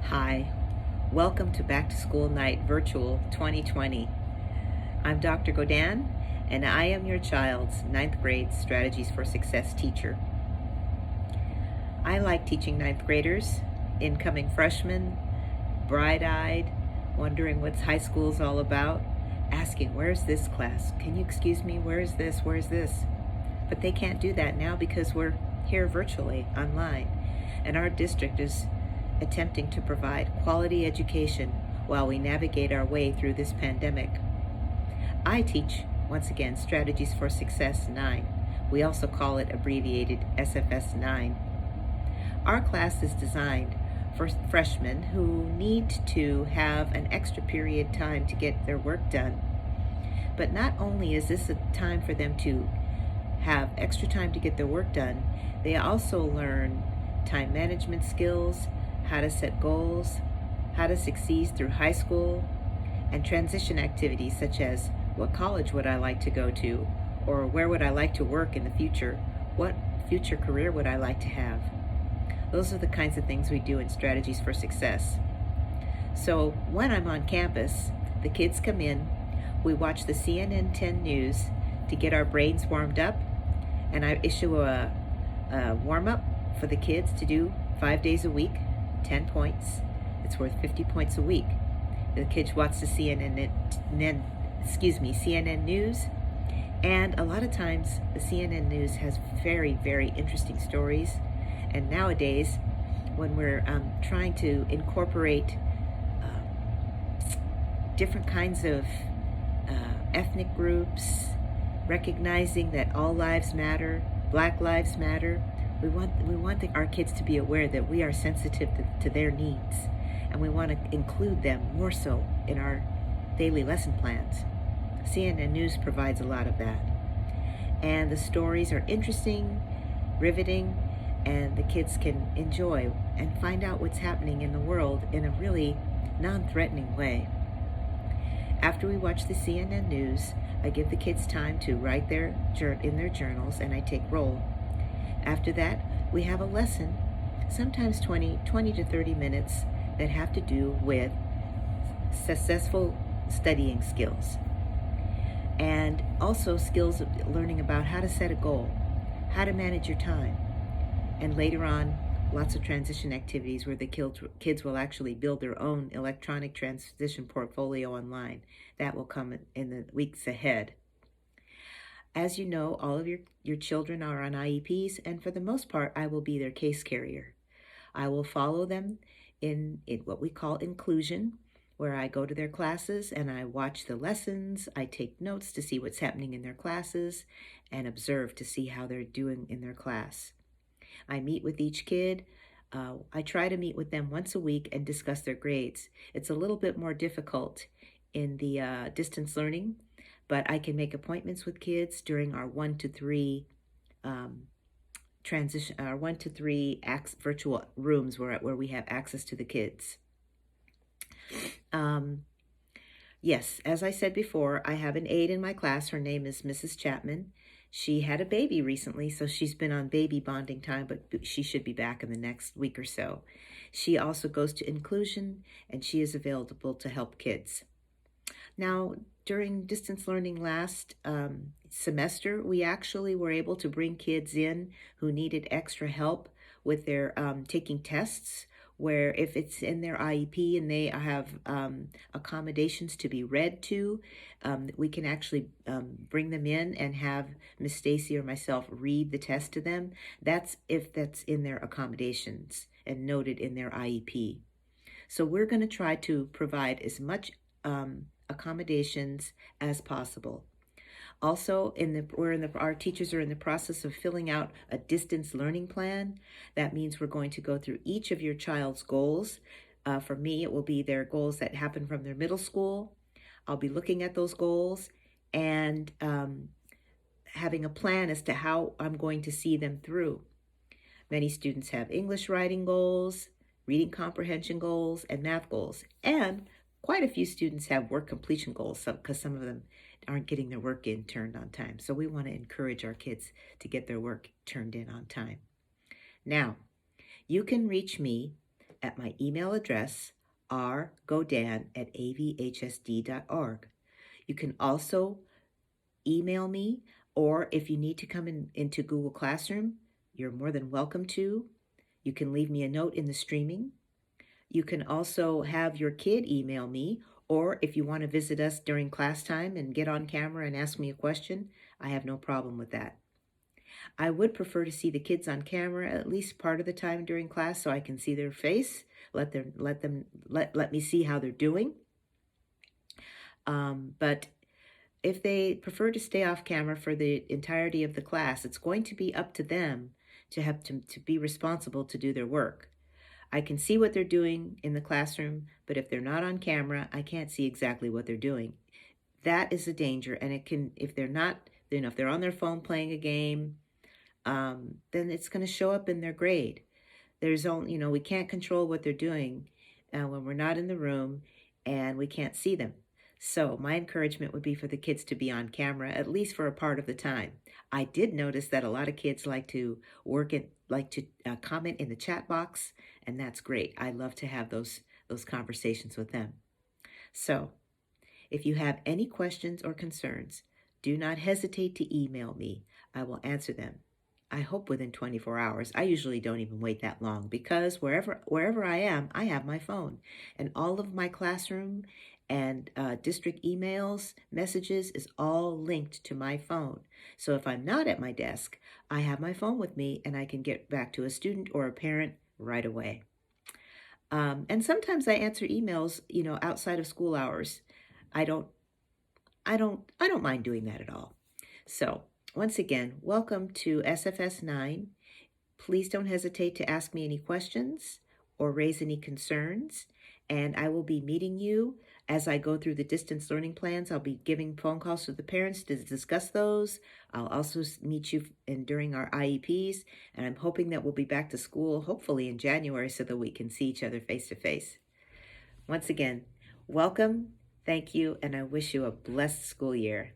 Hi, welcome to Back to School Night Virtual 2020. I'm Dr. Godin, and I am your child's ninth grade Strategies for Success teacher. I like teaching ninth graders, incoming freshmen, bright-eyed, wondering what high school is all about, asking, where's this class? Can you excuse me? Where's this? Where's this? But they can't do that now because we're here virtually, online, and our district is attempting to provide quality education while we navigate our way through this pandemic. I teach, once again, Strategies for Success 9. We also call it abbreviated SFS 9. Our class is designed for freshmen who need to have an extra period time to get their work done. But not only is this a time for them to have extra time to get their work done, they also learn time management skills, how to set goals, how to succeed through high school, and transition activities such as what college would I like to go to, or where would I like to work in the future, what future career would I like to have. Those are the kinds of things we do in Strategies for Success. So when I'm on campus, the kids come in, we watch the CNN 10 News to get our brains warmed up, and I issue a warm-up for the kids to do 5 days a week, 10 points. It's worth 50 points a week. The kids watch the CNN News, and a lot of times the CNN News has very, very interesting stories. And nowadays, when we're trying to incorporate different kinds of ethnic groups, recognizing that all lives matter, Black lives matter, we want our kids to be aware that we are sensitive to their needs, and we want to include them more so in our daily lesson plans. CNN News provides a lot of that. And the stories are interesting, riveting, and the kids can enjoy and find out what's happening in the world in a really non-threatening way. After we watch the CNN News, I give the kids time to write in their journals, and I take roll. After that, we have a lesson, sometimes 20 to 30 minutes, that have to do with successful studying skills. And also skills of learning about how to set a goal, how to manage your time. And later on, lots of transition activities where the kids will actually build their own electronic transition portfolio online. That will come in the weeks ahead. As you know, all of your children are on IEPs, and for the most part, I will be their case carrier. I will follow them in what we call inclusion, where I go to their classes and I watch the lessons, I take notes to see what's happening in their classes, and observe to see how they're doing in their class. I meet with each kid. I try to meet with them once a week and discuss their grades. It's a little bit more difficult in the distance learning, but I can make appointments with kids during our 1 to 3 virtual rooms where we have access to the kids. Yes, as I said before, I have an aide in my class. Her name is Mrs. Chapman. She had a baby recently, so she's been on baby bonding time, but she should be back in the next week or so. She also goes to inclusion, and she is available to help kids. Now, during distance learning last semester, we actually were able to bring kids in who needed extra help with their taking tests, where if it's in their IEP and they have accommodations to be read to, we can actually bring them in and have Miss Stacy or myself read the test to them. That's if that's in their accommodations and noted in their IEP. So we're going to try to provide as much accommodations as possible. Also, our teachers are in the process of filling out a distance learning plan. That means we're going to go through each of your child's goals. For me, it will be their goals that happen from their middle school. I'll be looking at those goals and having a plan as to how I'm going to see them through. Many students have English writing goals, reading comprehension goals, and math goals. And quite a few students have work completion goals because some of them aren't getting their work in turned on time. So we want to encourage our kids to get their work turned in on time. Now, you can reach me at my email address, rgodan@avhsd.org. You can also email me, or if you need to come into Google Classroom, you're more than welcome to. You can leave me a note in the streaming. You can also have your kid email me, or if you want to visit us during class time and get on camera and ask me a question, I have no problem with that. I would prefer to see the kids on camera at least part of the time during class so I can see their face, let me see how they're doing. But if they prefer to stay off camera for the entirety of the class, it's going to be up to them to have to be responsible to do their work. I can see what they're doing in the classroom, but if they're not on camera, I can't see exactly what they're doing. That is a danger, and it can, if they're not, if they're on their phone playing a game, then it's going to show up in their grade. There's only, we can't control what they're doing when we're not in the room and we can't see them. So my encouragement would be for the kids to be on camera at least for a part of the time. I did notice that a lot of kids like to comment in the chat box, and that's great. I love to have those conversations with them. So if you have any questions or concerns, do not hesitate to email me. I will answer them. I hope within 24 hours. I usually don't even wait that long because wherever I am, I have my phone. And all of my classroom and district emails, messages is all linked to my phone. So if I'm not at my desk, I have my phone with me and I can get back to a student or a parent right away. And sometimes I answer emails, outside of school hours. I don't mind doing that at all. So once again, welcome to SFS 9. Please don't hesitate to ask me any questions or raise any concerns, and I will be meeting you as I go through the distance learning plans. I'll be giving phone calls to the parents to discuss those. I'll also meet you during our IEPs, and I'm hoping that we'll be back to school hopefully in January so that we can see each other face to face. Once again, welcome, thank you, and I wish you a blessed school year.